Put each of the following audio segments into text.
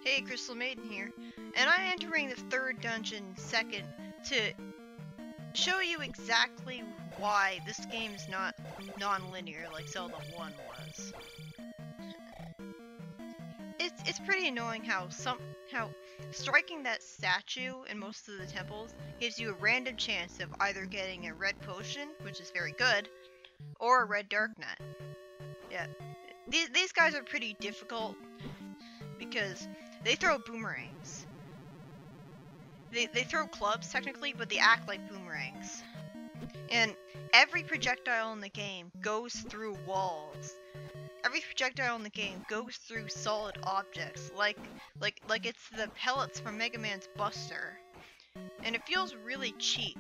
Hey, Crystal Maiden here, and I'm entering the third dungeon second to show you exactly why this game is not non-linear like Zelda 1 was. It's pretty annoying how striking that statue in most of the temples gives you a random chance of either getting a red potion, which is very good, or a red dark nut. Yeah, these guys are pretty difficult because they throw boomerangs. They throw clubs technically, but they act like boomerangs. And every projectile in the game goes through walls. Every projectile in the game goes through solid objects, like it's the pellets from Mega Man's Buster. And it feels really cheap.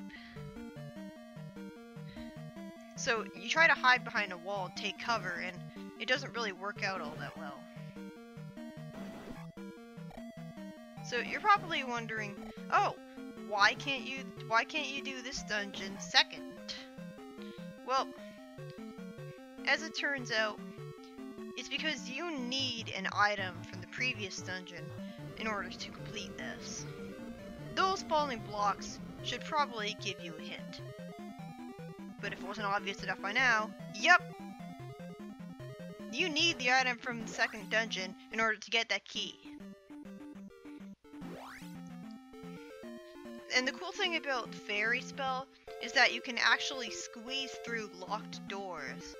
So you try to hide behind a wall and take cover, and it doesn't really work out all that well. So you're probably wondering, oh, why can't you do this dungeon second? Well, as it turns out, it's because you need an item from the previous dungeon in order to complete this. Those falling blocks should probably give you a hint. But if it wasn't obvious enough by now, yep! You need the item from the second dungeon in order to get that key. And the cool thing about Fairy Spell is that you can actually squeeze through locked doors.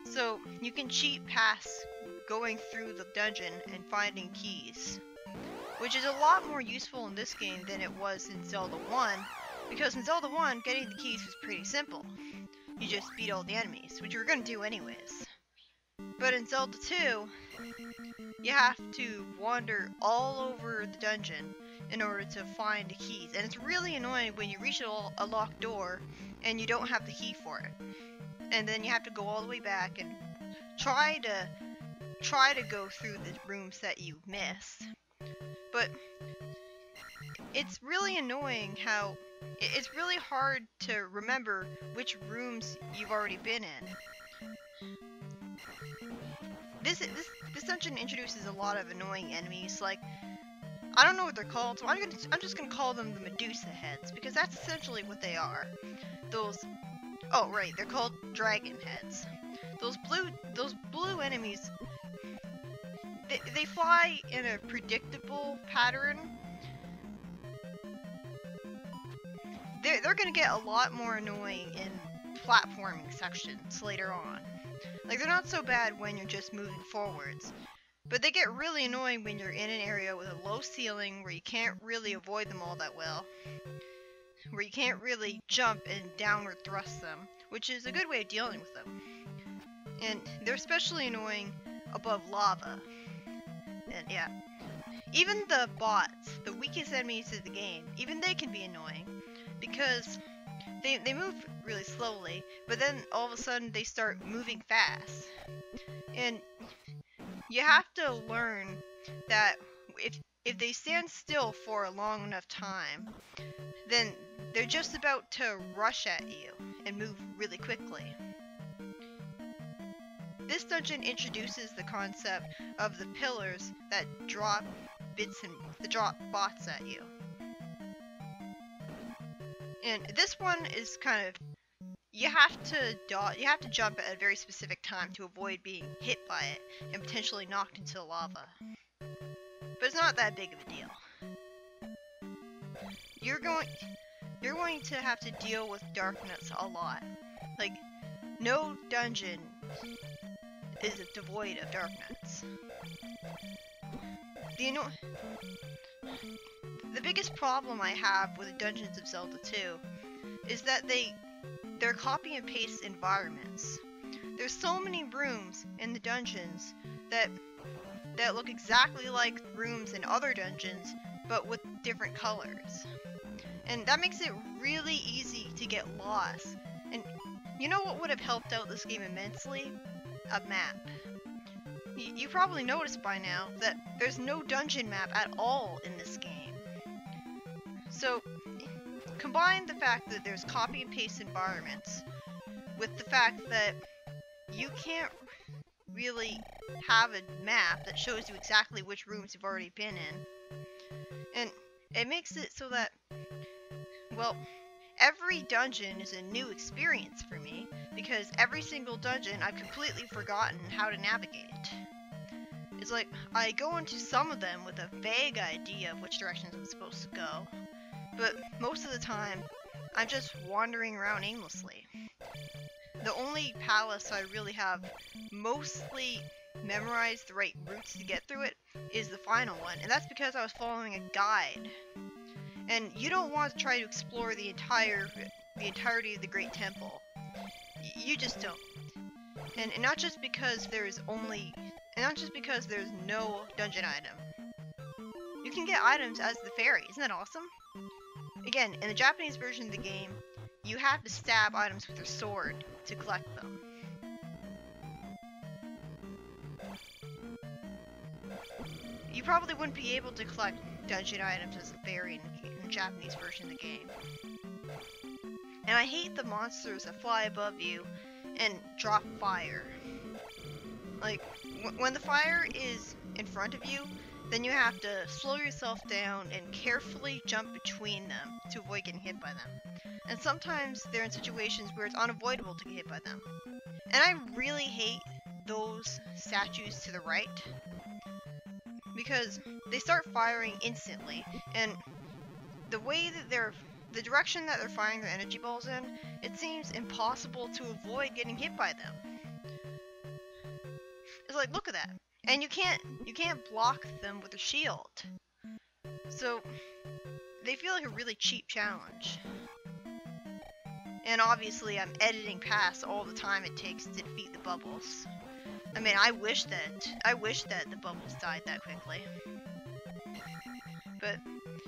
So you can cheat past going through the dungeon and finding keys. Which is a lot more useful in this game than it was in Zelda 1, because in Zelda 1, getting the keys was pretty simple. You just beat all the enemies, which you were going to do anyways. But in Zelda 2, you have to wander all over the dungeon in order to find the keys. And it's really annoying when you reach a locked door and you don't have the key for it. And then you have to go all the way back and try to go through the rooms that you missed. But it's really annoying how it's really hard to remember which rooms you've already been in. This dungeon introduces a lot of annoying enemies, like, I don't know what they're called, so I'm just gonna call them the Medusa heads, because that's essentially what they are. Oh right, they're called dragon heads. Those blue enemies, they fly in a predictable pattern. They're gonna get a lot more annoying in platforming sections later on. Like, they're not so bad when you're just moving forwards, but they get really annoying when you're in an area with a low ceiling where you can't really avoid them all that well, where you can't really jump and downward thrust them, which is a good way of dealing with them. And they're especially annoying above lava. And yeah, even the bots, the weakest enemies of the game, even they can be annoying, because they move really slowly, but then all of a sudden they start moving fast. And you have to learn that if they stand still for a long enough time, then they're just about to rush at you and move really quickly. This dungeon introduces the concept of the pillars that drop bots at you. And this one is kind of, you have to jump at a very specific time to avoid being hit by it and potentially knocked into the lava. But it's not that big of a deal. You're going to have to deal with dark nuts a lot. Like, no dungeon is devoid of dark nuts. The biggest problem I have with the dungeons of Zelda 2 is that they're copy and paste environments. There's so many rooms in the dungeons that look exactly like rooms in other dungeons, but with different colors. And that makes it really easy to get lost. And you know what would have helped out this game immensely? A map. You probably noticed by now that there's no dungeon map at all in this game. So, combine the fact that there's copy and paste environments with the fact that you can't really have a map that shows you exactly which rooms you've already been in. And it makes it so that, well, every dungeon is a new experience for me, because every single dungeon I've completely forgotten how to navigate. It's like, I go into some of them with a vague idea of which directions I'm supposed to go, but most of the time, I'm just wandering around aimlessly. The only palace I really have mostly memorized the right routes to get through it is the final one, and that's because I was following a guide. And you don't want to try to explore the entirety of the Great Temple. You just don't. And not just because there's no dungeon item. You can get items as the fairy. Isn't that awesome? Again, in the Japanese version of the game, you have to stab items with your sword to collect them. You probably wouldn't be able to collect dungeon items as a fairy in the Japanese version of the game. And I hate the monsters that fly above you and drop fire. Like, when the fire is in front of you, then you have to slow yourself down and carefully jump between them to avoid getting hit by them. And sometimes they're in situations where it's unavoidable to get hit by them. And I really hate those statues to the right, because they start firing instantly, and the way that the direction that they're firing their energy balls in, it seems impossible to avoid getting hit by them. It's like, look at that. And you can't block them with a shield. So they feel like a really cheap challenge. And obviously I'm editing past all the time it takes to defeat the bubbles. I mean, I wish that the bubbles died that quickly. But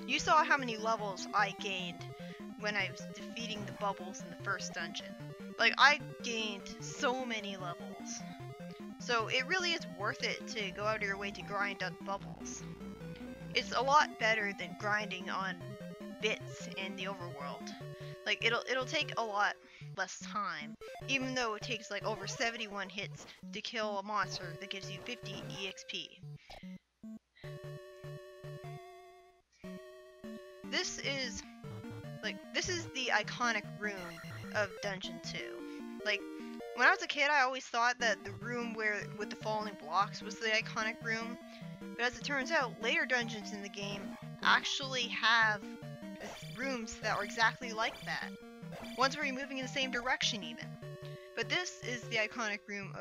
you saw how many levels I gained when I was defeating the bubbles in the first dungeon. Like, I gained so many levels. So it really is worth it to go out of your way to grind up bubbles. It's a lot better than grinding on bits in the overworld. Like, it'll take a lot less time, even though it takes like over 71 hits to kill a monster that gives you 50 EXP. This is the iconic room of Dungeon 2. Like, when I was a kid, I always thought that the room with the falling blocks was the iconic room, but as it turns out, later dungeons in the game actually have rooms that are exactly like that. Ones where you're moving in the same direction even. But this is the iconic room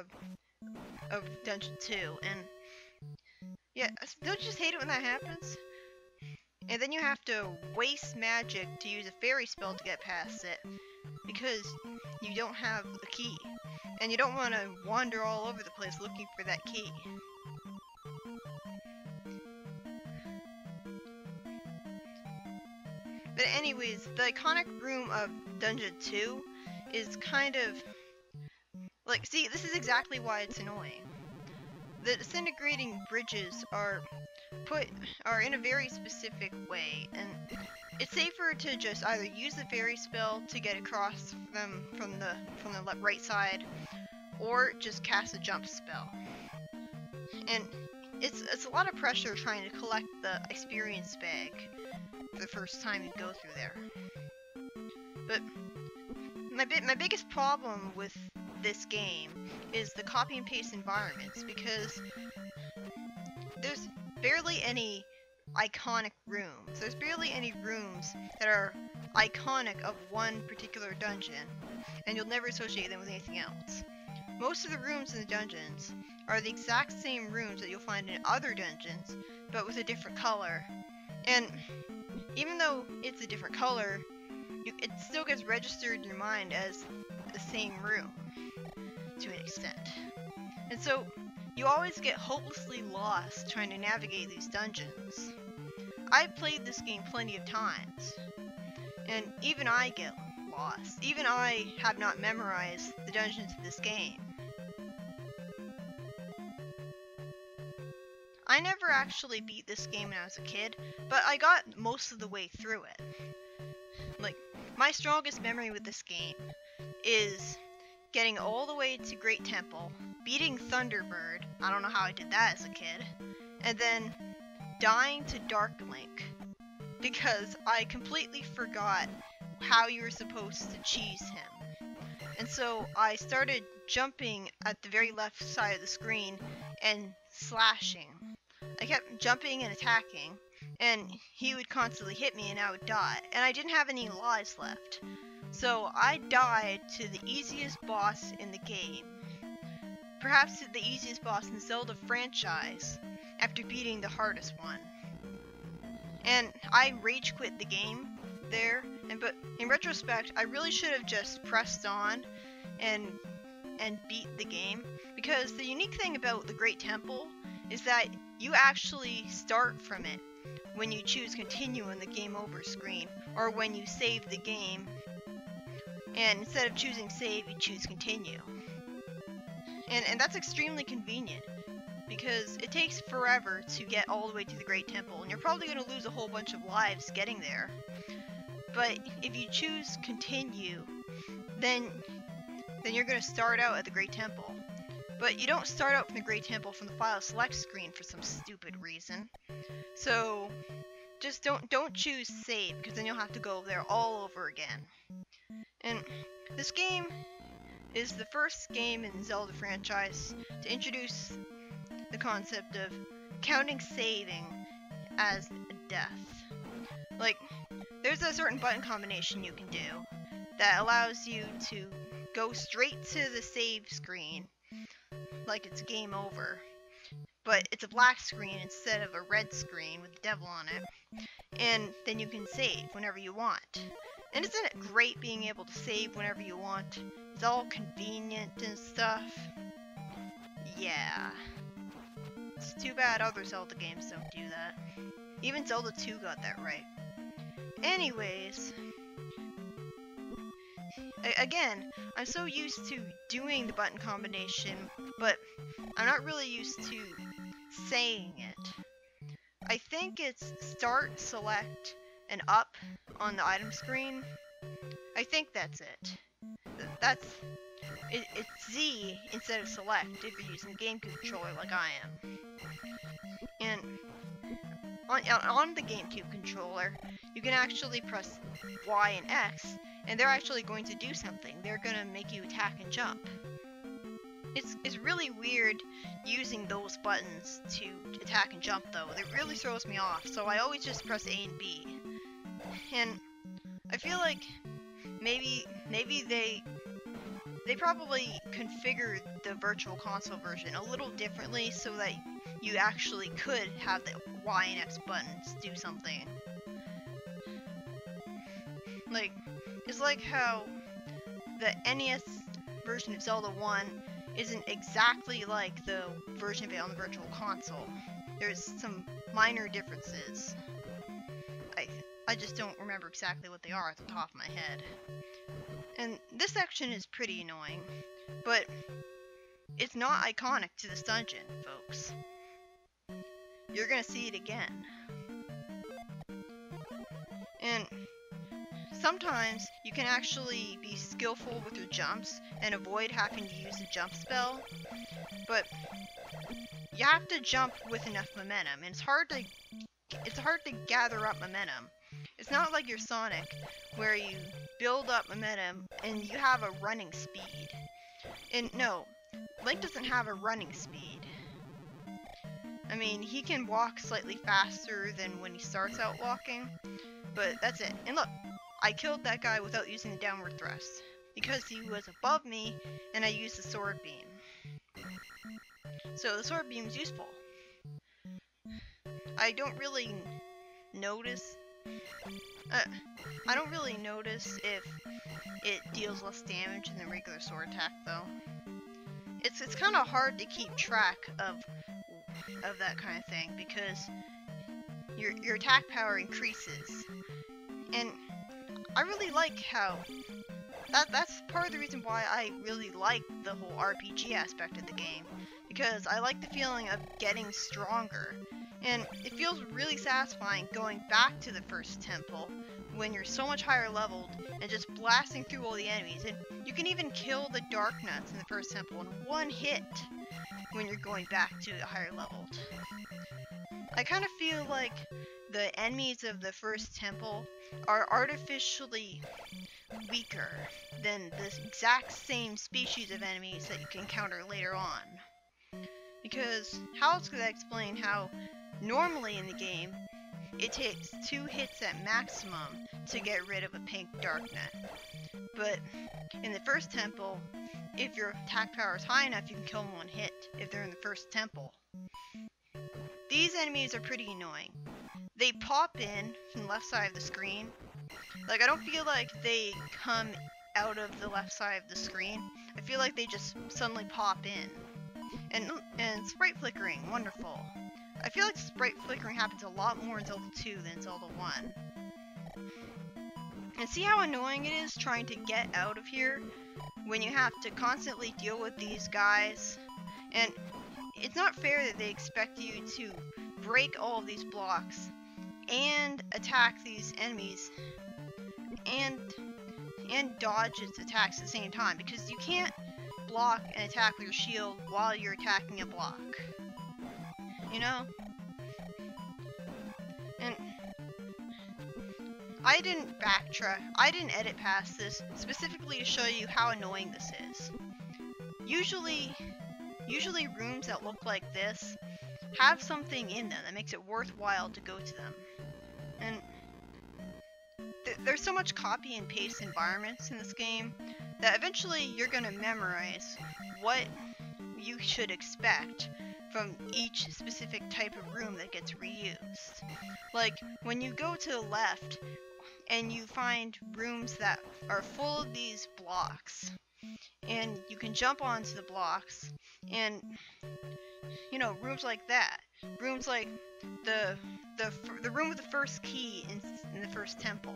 of Dungeon 2, and yeah, don't you just hate it when that happens? And then you have to waste magic to use a fairy spell to get past it, because you don't have the key. And you don't want to wander all over the place looking for that key. But anyways, the iconic room of Dungeon 2 is kind of like, see, this is exactly why it's annoying. The disintegrating bridges are in a very specific way, and it's safer to just either use the fairy spell to get across them from the right side, or just cast a jump spell. And it's a lot of pressure trying to collect the experience bag for the first time you go through there. But my biggest problem with this game is the copy and paste environments, because there's barely any iconic rooms. There's barely any rooms that are iconic of one particular dungeon, and you'll never associate them with anything else. Most of the rooms in the dungeons are the exact same rooms that you'll find in other dungeons, but with a different color. And even though it's a different color, it still gets registered in your mind as the same room, to an extent. And so, you always get hopelessly lost trying to navigate these dungeons. I've played this game plenty of times, and even I get lost. Even I have not memorized the dungeons of this game. I never actually beat this game when I was a kid, but I got most of the way through it. Like, my strongest memory with this game is getting all the way to Great Temple, beating Thunderbird, I don't know how I did that as a kid, and then dying to Dark Link because I completely forgot how you were supposed to cheese him. And so I started jumping at the very left side of the screen and slashing. I kept jumping and attacking, and he would constantly hit me and I would die, and I didn't have any lives left. So I died to the easiest boss in the game. Perhaps the easiest boss in the Zelda franchise, after beating the hardest one. And I rage quit the game there, but in retrospect, I really should have just pressed on and beat the game, because the unique thing about the Great Temple is that you actually start from it when you choose continue in the game over screen, or when you save the game, and instead of choosing save, you choose continue. And that's extremely convenient, because it takes forever to get all the way to the Great Temple, and you're probably going to lose a whole bunch of lives getting there. But if you choose continue, then you're going to start out at the Great Temple. But you don't start out from the Great Temple from the file select screen for some stupid reason. So just don't choose save, because then you'll have to go there all over again. And this game is the first game in the Zelda franchise to introduce the concept of counting saving as a death. Like, there's a certain button combination you can do that allows you to go straight to the save screen like it's game over, but it's a black screen instead of a red screen with the devil on it, and then you can save whenever you want. And isn't it great being able to save whenever you want? It's all convenient and stuff. Yeah. It's too bad other Zelda games don't do that. Even Zelda 2 got that right. Anyways, again, I'm so used to doing the button combination, but I'm not really used to saying it. I think it's start, select, and up on the item screen. I think that's it. It's Z instead of select if you're using the game controller like I am. And on the GameCube controller, you can actually press Y and X, and they're actually going to do something. They're going to make you attack and jump. It's really weird using those buttons to attack and jump, though. It really throws me off, so I always just press A and B. And I feel like maybe they probably configured the Virtual Console version a little differently so that you actually could have the Y and X buttons do something. Like, it's like how the NES version of Zelda 1 isn't exactly like the version of it on the Virtual Console. There's some minor differences. I just don't remember exactly what they are at the top of my head. And this section is pretty annoying, but it's not iconic to this dungeon, folks. You're gonna see it again. And sometimes you can actually be skillful with your jumps and avoid having to use a jump spell, but you have to jump with enough momentum, and it's hard to gather up momentum. It's not like your Sonic, where you build up momentum and you have a running speed. And no, Link doesn't have a running speed. I mean, he can walk slightly faster than when he starts out walking, but that's it. And look, I killed that guy without using the downward thrust, because he was above me and I used the sword beam. So the sword beam is useful. I don't really notice if it deals less damage than the regular sword attack, though. It's kind of hard to keep track of that kind of thing, because your attack power increases, and I really like how that's part of the reason why I really like the whole RPG aspect of the game, because I like the feeling of getting stronger. And it feels really satisfying going back to the first temple when you're so much higher leveled and just blasting through all the enemies. And you can even kill the Dark Nuts in the first temple in one hit. when you're going back to a higher level. I kind of feel like the enemies of the first temple are artificially weaker than the exact same species of enemies that you can encounter later on. Because how else could I explain how normally in the game it takes 2 hits at maximum to get rid of a pink darknet. But in the first temple, if your attack power is high enough, you can kill them in 1 hit if they're in the first temple. These enemies are pretty annoying. They pop in from the left side of the screen. Like, I don't feel like they come out of the left side of the screen. I feel like they just suddenly pop in. And sprite flickering, wonderful. I feel like sprite flickering happens a lot more in Zelda 2 than Zelda 1. And see how annoying it is trying to get out of here when you have to constantly deal with these guys? And it's not fair that they expect you to break all of these blocks and attack these enemies and dodge its attacks at the same time, because you can't block and attack with your shield while you're attacking a block. You know? And I didn't backtrack, I didn't edit past this specifically to show you how annoying this is. Usually rooms that look like this have something in them that makes it worthwhile to go to them. And there's so much copy and paste environments in this game that eventually you're gonna memorize what you should expect from each specific type of room that gets reused. Like, when you go to the left and you find rooms that are full of these blocks, and you can jump onto the blocks, and you know, rooms like that, rooms like the room with the first key in the first temple.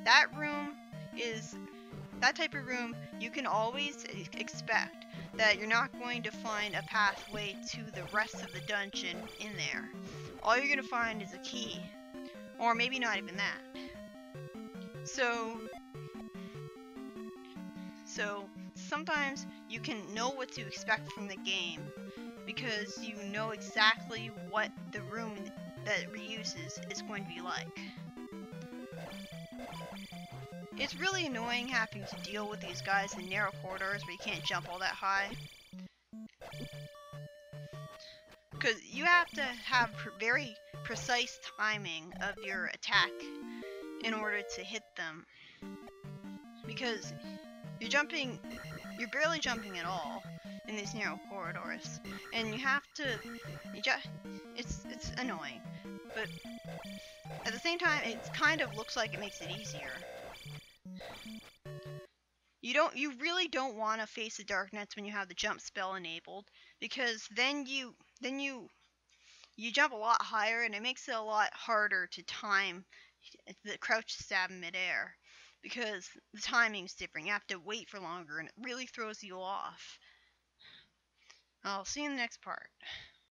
That room is that type of room you can always expect that you're not going to find a pathway to the rest of the dungeon in there. All you're going to find is a key, or maybe not even that. So sometimes you can know what to expect from the game because you know exactly what the room that it reuses is going to be like. It's really annoying having to deal with these guys in narrow corridors where you can't jump all that high. Because you have to have very precise timing of your attack in order to hit them. Because you're barely jumping at all in these narrow corridors. And you have to, it's annoying. But at the same time, it kind of looks like it makes it easier. You really don't want to face the dark nets when you have the jump spell enabled, because then you jump a lot higher and it makes it a lot harder to time the crouch stab in midair, because the timing's different. You have to wait for longer and it really throws you off. I'll see you in the next part.